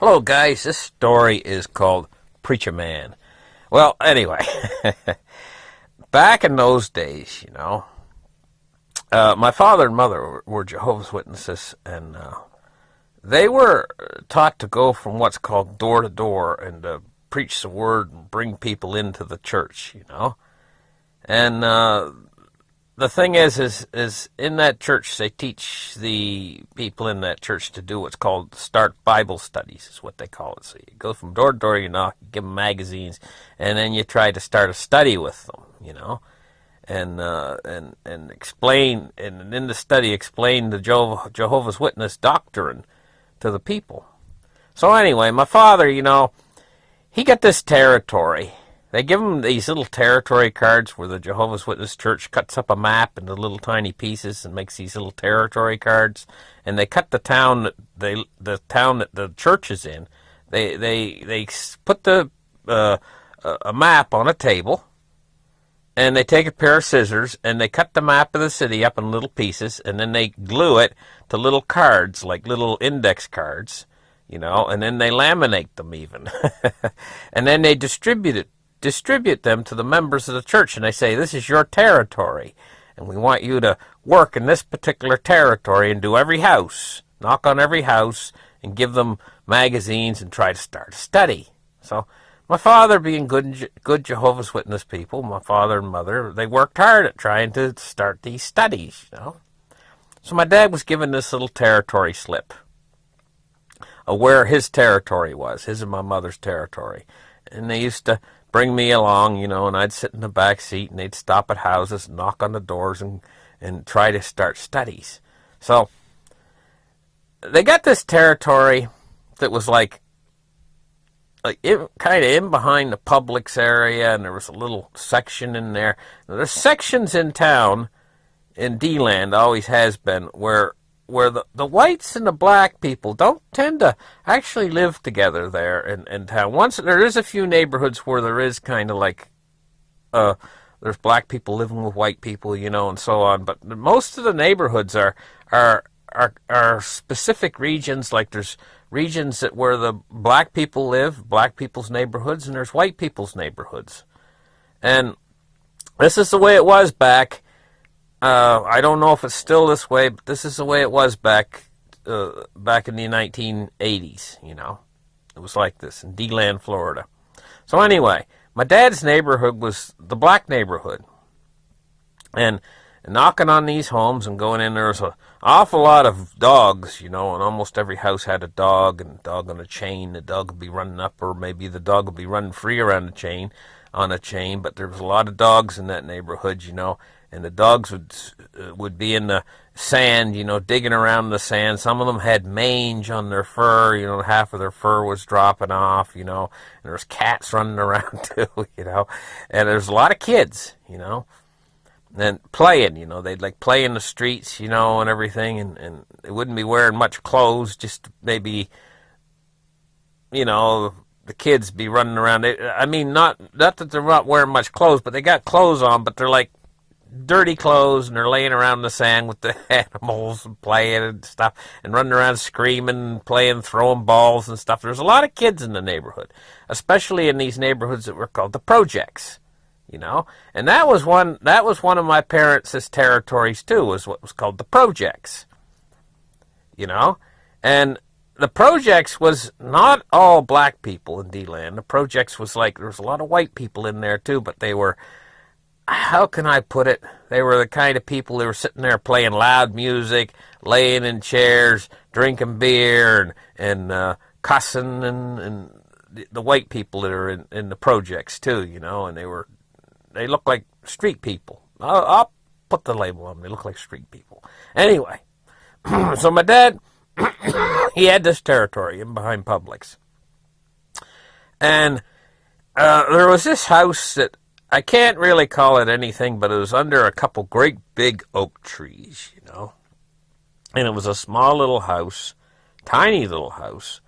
Hello, guys. This story is called Preacher Man. Well, anyway, back in those days, my father and mother were Jehovah's Witnesses, and they were taught to go from what's called door to door and preach the word and bring people into the church, And the thing is in that church, they teach the people in that church to do what's called start Bible studies, is what they call it. So you go from door to door, you give them magazines, and then you try to start a study with them, and explain, and in the study explain the Jehovah's Witness doctrine to the people. So anyway, my father, he got this territory. They give them these little territory cards where the Jehovah's Witness Church cuts up a map into little tiny pieces and makes these little territory cards. And they cut the town that the church is in. They put a map on a table, and they take a pair of scissors and they cut the map of the city up in little pieces, and then they glue it to little cards, like little index cards, and then they laminate them even, and then they distribute them to the members of the church, and they say, this is your territory, and we want you to work in this particular territory and do every house, knock on every house, and give them magazines and try to start a study. So my father, being good Jehovah's Witness people, my father and mother, they worked hard at trying to start these studies, So my dad was given this little territory slip of where his territory was, his and my mother's territory, and they used to bring me along, and I'd sit in the back seat, and they'd stop at houses, knock on the doors, and try to start studies. So they got this territory that was like kind of in behind the Publix area, and there was a little section in there. Now, there's sections in town, in D-Land, always has been, where the whites and the black people don't tend to actually live together there in town. Once there is a few neighborhoods where there is kind of like there's black people living with white people, and so on. But most of the neighborhoods are specific regions. Like there's regions where the black people live, black people's neighborhoods, and there's white people's neighborhoods. And this is the way it was back. I don't know if it's still this way, but this is the way it was back in the 1980s, It was like this in D-Land, Florida. So anyway, my dad's neighborhood was the black neighborhood. And knocking on these homes and going in, there was an awful lot of dogs, and almost every house had a dog, and a dog on a chain. The dog would be running up, or maybe the dog would be running free around the chain, on a chain, but there was a lot of dogs in that neighborhood, and the dogs would be in the sand, digging around the sand. Some of them had mange on their fur, half of their fur was dropping off, and there was cats running around too, and there's a lot of kids, and playing, they'd play in the streets, and everything, and they wouldn't be wearing much clothes, just maybe, the kids be running around. Not that they're not wearing much clothes, but they got clothes on, but they're like dirty clothes, and they're laying around in the sand with the animals and playing and stuff, and running around screaming, playing, throwing balls and stuff. There's a lot of kids in the neighborhood, especially in these neighborhoods that were called the projects, and that was one of my parents' territories too, was what was called the projects, and the projects was not all black people in D-Land. The projects was like, there was a lot of white people in there too, but they were, how can I put it? They were the kind of people that were sitting there playing loud music, laying in chairs, drinking beer, and cussing, and the white people that are in the projects too, and they look like street people. I'll put the label on them. They look like street people. Anyway, so my dad, he had this territory in behind Publix. And there was this house that, I can't really call it anything, but it was under a couple great big oak trees, And it was a small little house, tiny little house,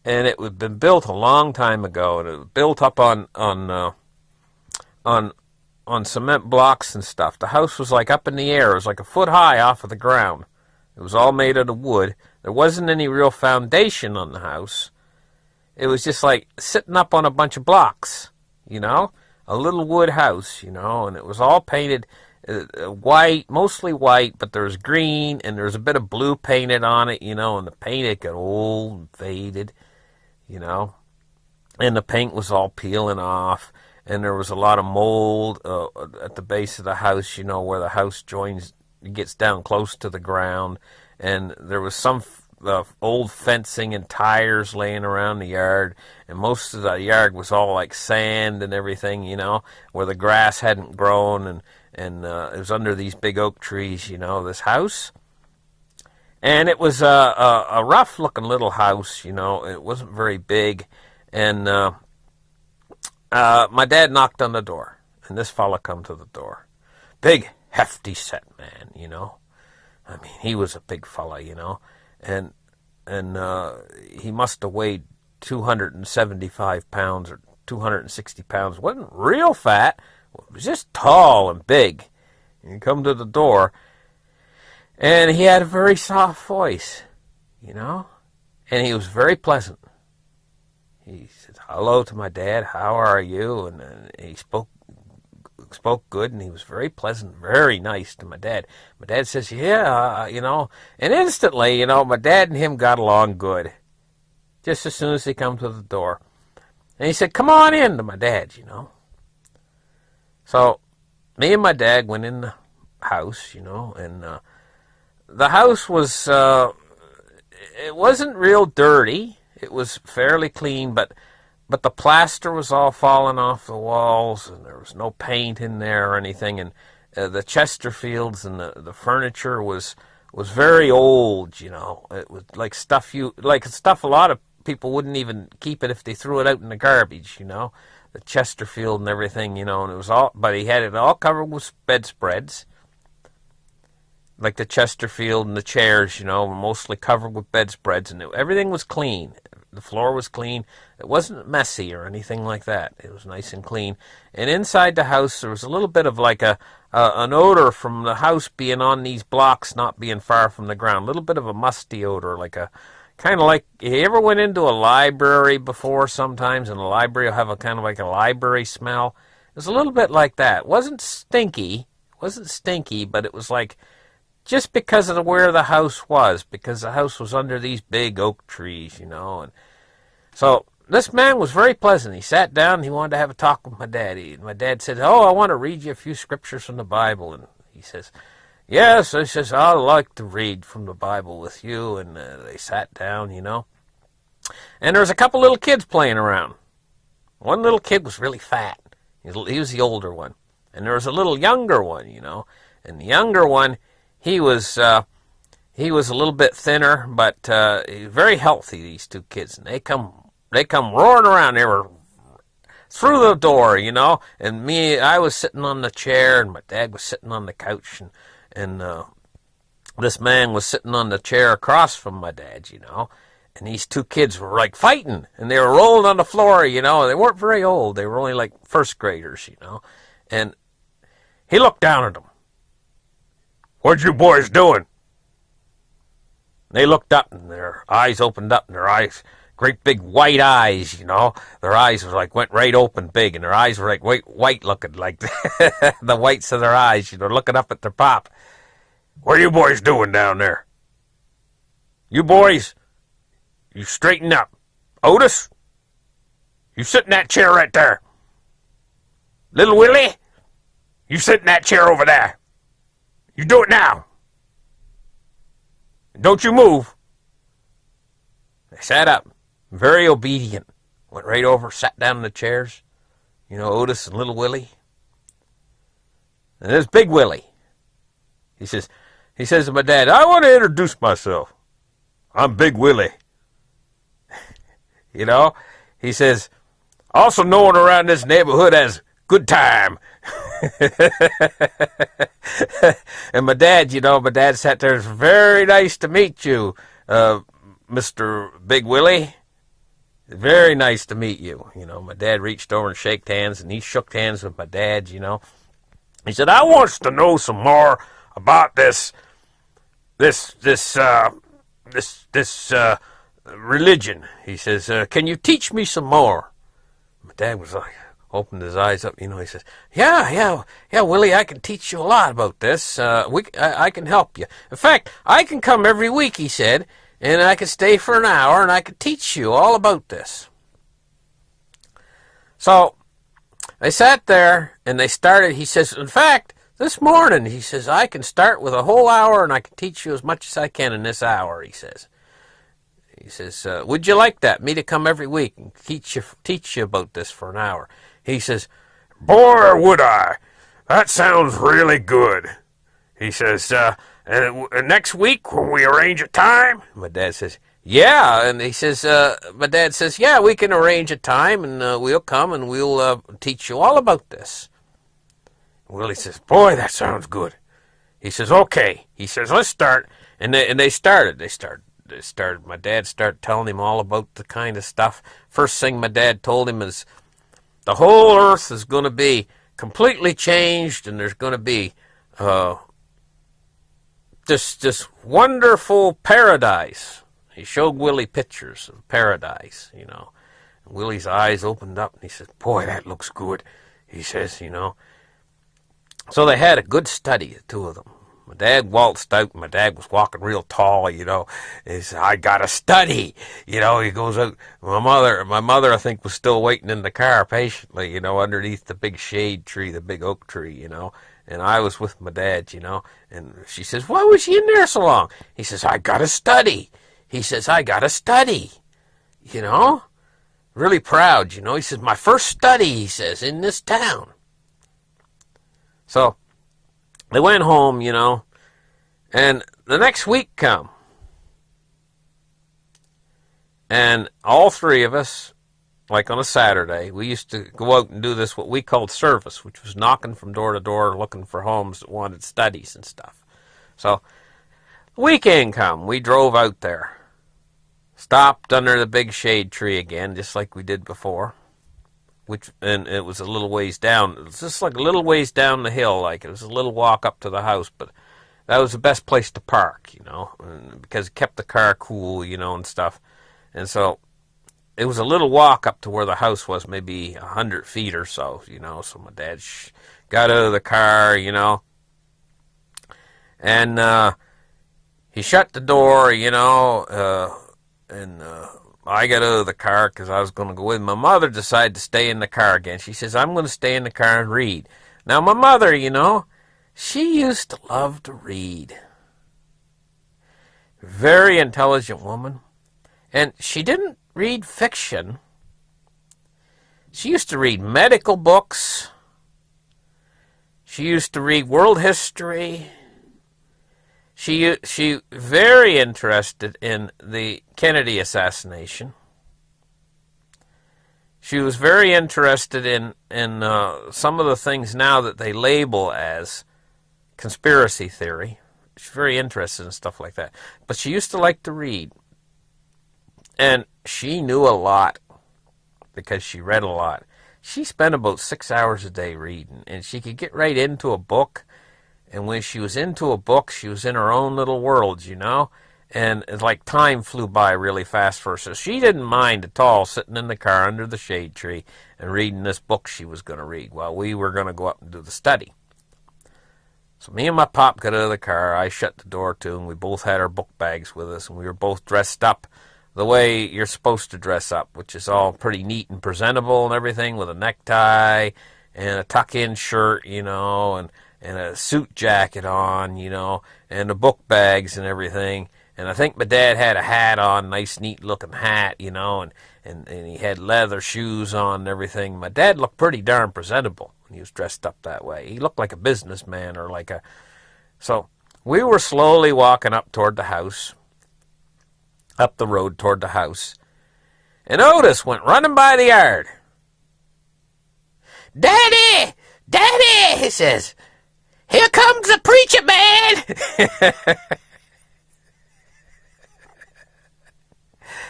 and it had been built a long time ago, and it was built up on cement blocks and stuff. The house was like up in the air. It was like a foot high off of the ground. It was all made out of wood. There wasn't any real foundation on the house. it was just like sitting up on a bunch of blocks, you know, a little wood house, you know, and it was all painted white, mostly white, but there was green and there was a bit of blue painted on it, you know, and the paint had got old and faded, you know, and the paint was all peeling off, and there was a lot of mold at the base of the house, you know, where the house gets down close to the ground, and there was some old fencing and tires laying around the yard, and most of the yard was all like sand and everything, you know, where the grass hadn't grown, and it was under these big oak trees, you know, this house. And it was a rough-looking little house, you know. It wasn't very big, and my dad knocked on the door, and this fella come to the door. Big, hefty set man, you know. I mean, he was a big fella, you know. And he must have weighed 275 pounds or 260 pounds. Wasn't real fat. Was just tall and big. And he come to the door, and he had a very soft voice, you know. And he was very pleasant. He said hello to my dad. How are you? And he spoke good, and he was very pleasant, very nice to my dad. My dad says, yeah, you know, and instantly, you know, my dad and him got along good, just as soon as he come to the door. And he said, come on in, to my dad, you know. So me and my dad went in the house, you know, and the house was, it wasn't real dirty. It was fairly clean, but the plaster was all falling off the walls, and there was no paint in there or anything. And the Chesterfields and the furniture was very old, you know. It was like stuff a lot of people wouldn't even keep it if they threw it out in the garbage, you know. The Chesterfield and everything, you know, and it was all, but he had it all covered with bedspreads, like the Chesterfield and the chairs, you know, were mostly covered with bedspreads, and everything was clean. The floor was clean. It wasn't messy or anything like that. It was nice and clean. And inside the house, there was a little bit of like an odor from the house being on these blocks, not being far from the ground. A little bit of a musty odor, like a kind of like, you ever went into a library before sometimes, and the library will have a kind of like a library smell? It was a little bit like that. It wasn't stinky, but it was like, just because of where the house was, because the house was under these big oak trees, you know. And so this man was very pleasant. He sat down and he wanted to have a talk with my daddy. And my dad said, oh, I want to read you a few scriptures from the Bible. And he says, yes, I says, I'd like to read from the Bible with you. And they sat down, you know. And there was a couple little kids playing around. One little kid was really fat. He was the older one. And there was a little younger one, you know. And the younger one, he was a little bit thinner, but very healthy, these two kids. And they come roaring around. They were through the door, you know. And I was sitting on the chair, and my dad was sitting on the couch, and this man was sitting on the chair across from my dad, you know. And these two kids were like fighting, and they were rolling on the floor, you know. They weren't very old. They were only like first graders, you know. And he looked down at them. What you boys doing? They looked up, and their eyes opened up, and their eyes, great big white eyes, you know. Their eyes were like, went right open big, and their eyes were like white looking, like the whites of their eyes, you know, looking up at their pop. What are you boys doing down there? You boys, you straighten up. Otis, you sit in that chair right there. Little Willie, you sit in that chair over there. You do it now. Don't you move. They sat up, very obedient. Went right over, sat down in the chairs. You know, Otis and little Willie. And there's Big Willie. He says to my dad, I want to introduce myself. I'm Big Willie. You know, he says, also known around this neighborhood as Good Time. And my dad sat there, it's very nice to meet you, Mr. Big Willie. Very nice to meet you. You know, my dad reached over and shook hands, and he shook hands with my dad, you know. He said, I wants to know some more about this religion. He says, can you teach me some more? My dad was like, opened his eyes up, he says, yeah, Willie, I can teach you a lot about this. I can help you. In fact, I can come every week, he said, and I can stay for an hour, and I can teach you all about this. So they sat there, and they started, he says, in fact, this morning, he says, I can start with a whole hour, and I can teach you as much as I can in this hour, he says. He says, would you like that, me to come every week and teach you about this for an hour? He says, boy, would I. That sounds really good. He says, next week when we arrange a time? My dad says, yeah. And he says, my dad says, yeah, we can arrange a time and we'll come and we'll teach you all about this. Willie says, boy, that sounds good. He says, okay. He says, let's start. And they started. My dad started telling him all about the kind of stuff. First thing my dad told him is, the whole earth is going to be completely changed, and there's going to be this wonderful paradise. He showed Willie pictures of paradise, And Willie's eyes opened up, and he says, boy, that looks good, he says, So they had a good study, the two of them. My dad waltzed out, and my dad was walking real tall, He said, I gotta study, He goes out. My mother, I think, was still waiting in the car patiently, underneath the big shade tree, the big oak tree, And I was with my dad, And she says, why was you in there so long? He says, I gotta study. He says, I gotta study, Really proud, He says, my first study, he says, in this town. So they went home, and the next week come. And all three of us, like on a Saturday, we used to go out and do this, what we called service, which was knocking from door to door, looking for homes that wanted studies and stuff. So the weekend come, we drove out there, stopped under the big shade tree again, just like we did before. And it was a little ways down. It was just like a little ways down the hill, like it was a little walk up to the house, but that was the best place to park, because it kept the car cool, and stuff. And so it was a little walk up to where the house was, maybe 100 feet or so, So my dad got out of the car, and he shut the door, and I got out of the car because I was going to go with him. My mother decided to stay in the car again. She says, I'm going to stay in the car and read. Now, my mother, she used to love to read. Very intelligent woman. And she didn't read fiction. She used to read medical books. She used to read world history. She very interested in the Kennedy assassination. She was very interested in some of the things now that they label as conspiracy theory. She's very interested in stuff like that. But she used to like to read. And she knew a lot because she read a lot. She spent about 6 hours a day reading, and she could get right into a book. And when she was into a book, she was in her own little world, And it's like time flew by really fast for her. So she didn't mind at all sitting in the car under the shade tree and reading this book she was going to read while we were going to go up and do the study. So me and my pop got out of the car. I shut the door too, and we both had our book bags with us. And we were both dressed up the way you're supposed to dress up, which is all pretty neat and presentable and everything, with a necktie and a tuck-in shirt, and a suit jacket on, and the book bags and everything. And I think my dad had a hat on, nice, neat-looking hat, and he had leather shoes on and everything. My dad looked pretty darn presentable when he was dressed up that way. He looked like a businessman or like a... So we were slowly walking up toward the house, up the road toward the house, and Otis went running by the yard. "Daddy! Daddy!" he says. "Here comes the preacher man!"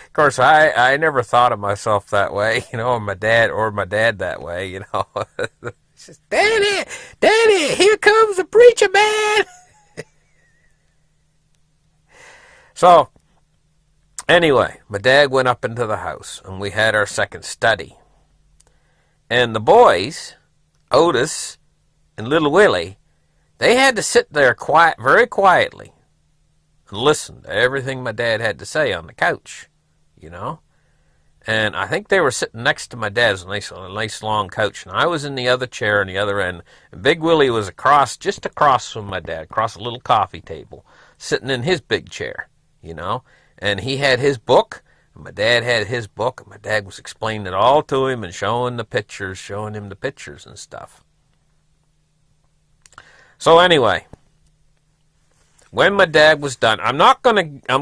Of course, I never thought of myself that way, or my dad that way, He says, "Daddy, Daddy, here comes the preacher man!" So, Anyway, my dad went up into the house, and we had our second study. And the boys, Otis and little Willie, they had to sit there very quietly and listen to everything my dad had to say on the couch, you know. And I think they were sitting next to my dad's nice long couch, and I was in the other chair on the other end, and Big Willie was just across from my dad, across a little coffee table, sitting in his big chair, you know. And he had his book, and my dad had his book, and my dad was explaining it all to him and showing him the pictures and stuff. So anyway, when my dad was done, I'm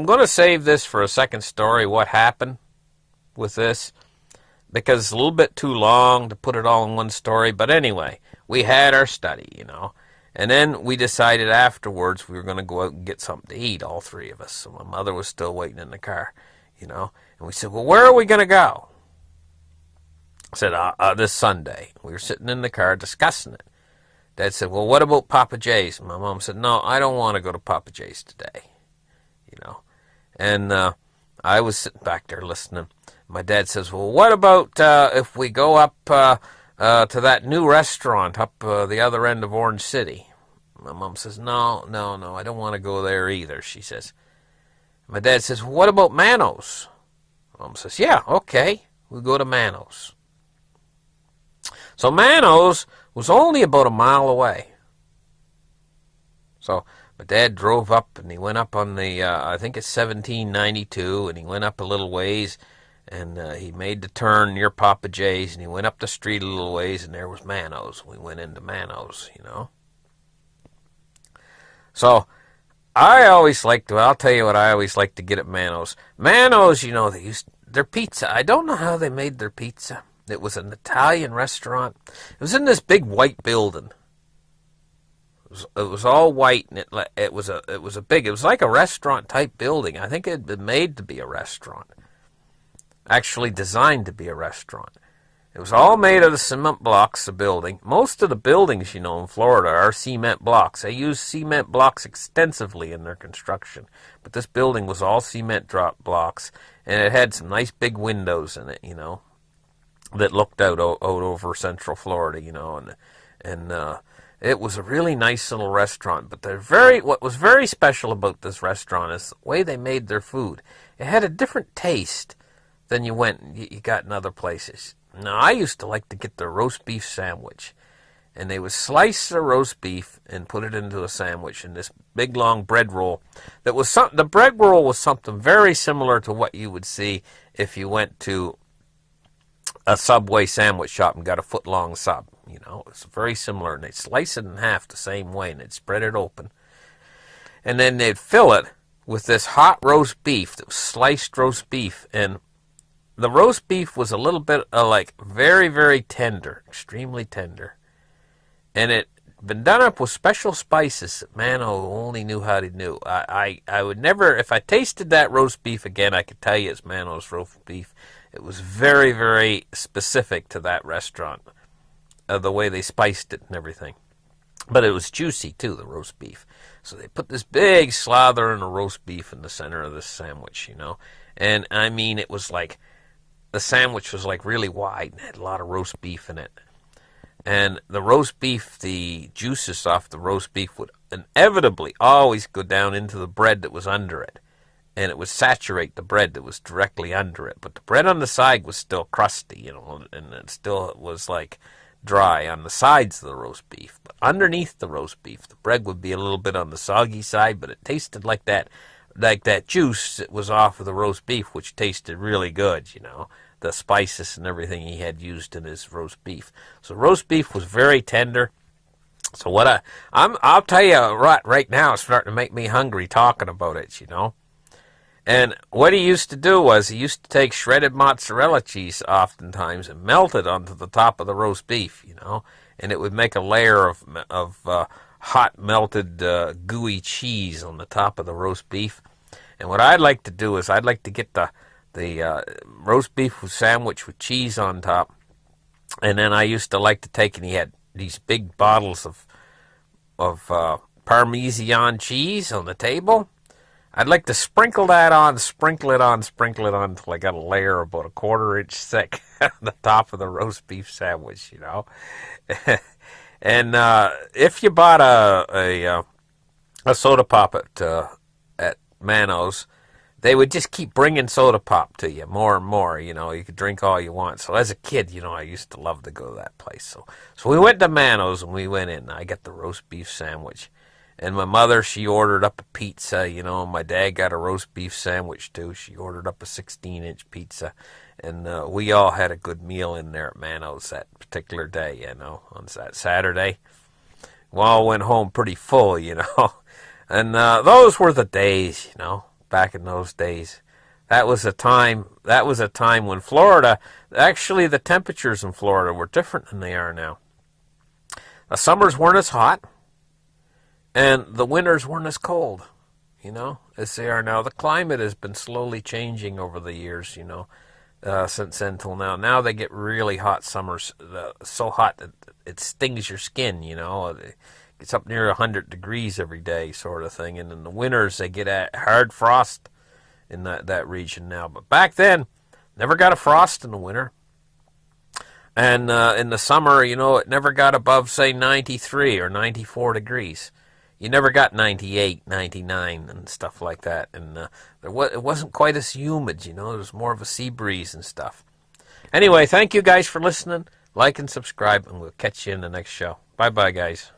gonna save this for a second story, what happened with this, because it's a little bit too long to put it all in one story. But anyway, we had our study, you know, and then we decided afterwards we were going to go out and get something to eat, all three of us. So my mother was still waiting in the car, you know, and we said, well, where are we going to go? I said, this Sunday. We were sitting in the car discussing it. Dad said, well, what about Papa J's? And my mom said, no, I don't want to go to Papa J's today, you know. And I was sitting back there listening. My dad says, well, what about if we go up to that new restaurant up the other end of Orange City? My mom says, no, I don't want to go there either, she says. My dad says, well, what about Mano's? Mom says, yeah, okay, we'll go to Mano's. So Mano's was only about a mile away. So my dad drove up, and he went up on the, I think it's 1792, and he went up a little ways, and he made the turn near Papa J's, and he went up the street a little ways, and there was Mano's. We went into Mano's, you know. So I always liked, well, I'll tell you what I always liked to get at Mano's. Mano's, you know, their pizza. I don't know how they made their pizza. It was an Italian restaurant. It was in this big white building. It was all white, and it was like a restaurant type building. I think it had been made to be a restaurant. Actually designed to be a restaurant. It was all made out of cement blocks, the building. Most of the buildings, you know, in Florida are cement blocks. They use cement blocks extensively in their construction. But this building was all cement blocks, and it had some nice big windows in it, you know, that looked out over Central Florida, you know, and it was a really nice little restaurant. But what was very special about this restaurant is the way they made their food. It had a different taste than you got in other places. Now, I used to like to get the roast beef sandwich, and they would slice the roast beef and put it into a sandwich in this big long bread roll. The bread roll was something very similar to what you would see if you went to a Subway sandwich shop and got a foot-long sub. You know, it's very similar, and they'd slice it in half the same way, and they'd spread it open. And then they'd fill it with this hot roast beef, that was sliced roast beef, and the roast beef was a little bit like very, very tender, extremely tender. And it had been done up with special spices that Mano only knew how to do. I would never, if I tasted that roast beef again, I could tell you it's Mano's roast beef. It was very, very specific to that restaurant, the way they spiced it and everything. But it was juicy, too, the roast beef. So they put this big slather of roast beef in the center of this sandwich, you know. And, I mean, it was like, the sandwich was like really wide and had a lot of roast beef in it. And the roast beef, the juices off the roast beef would inevitably always go down into the bread that was under it. And it would saturate the bread that was directly under it. But the bread on the side was still crusty, you know, and it still was like dry on the sides of the roast beef. But underneath the roast beef, the bread would be a little bit on the soggy side, but it tasted like that juice that was off of the roast beef, which tasted really good, you know, the spices and everything he had used in his roast beef. So roast beef was very tender. So I'll tell you right now, it's starting to make me hungry talking about it, you know. And what he used to do was he used to take shredded mozzarella cheese oftentimes and melt it onto the top of the roast beef, you know, and it would make a layer of hot melted gooey cheese on the top of the roast beef. And what I'd like to do is I'd like to get the roast beef sandwich with cheese on top, and then I used to like to take, and he had these big bottles of Parmesan cheese on the table. I'd like to sprinkle that on, sprinkle it on until I got a layer about a quarter-inch thick on the top of the roast beef sandwich, you know. And if you bought a soda pop at Mano's, they would just keep bringing soda pop to you more and more. You know, you could drink all you want. So as a kid, you know, I used to love to go to that place. So we went to Mano's and we went in. I got the roast beef sandwich. And my mother, she ordered up a pizza, you know. My dad got a roast beef sandwich too. She ordered up a 16-inch pizza. And we all had a good meal in there at Mano's that particular day, you know, on that Saturday. We all went home pretty full, you know. And those were the days, you know. Back in those days, that was a time when Florida, actually the temperatures in Florida were different than they are now. The summers weren't as hot, and the winters weren't as cold, you know, as they are now. The climate has been slowly changing over the years, you know, since then till now. Now they get really hot summers, so hot that it stings your skin, you know. It's up near 100 degrees every day, sort of thing. And in the winters, they get a hard frost in that region now. But back then, never got a frost in the winter. And in the summer, you know, it never got above, say, 93 or 94 degrees. You never got 98, 99 and stuff like that. And it wasn't quite as humid, you know. There was more of a sea breeze and stuff. Anyway, thank you guys for listening. Like and subscribe, and we'll catch you in the next show. Bye-bye, guys.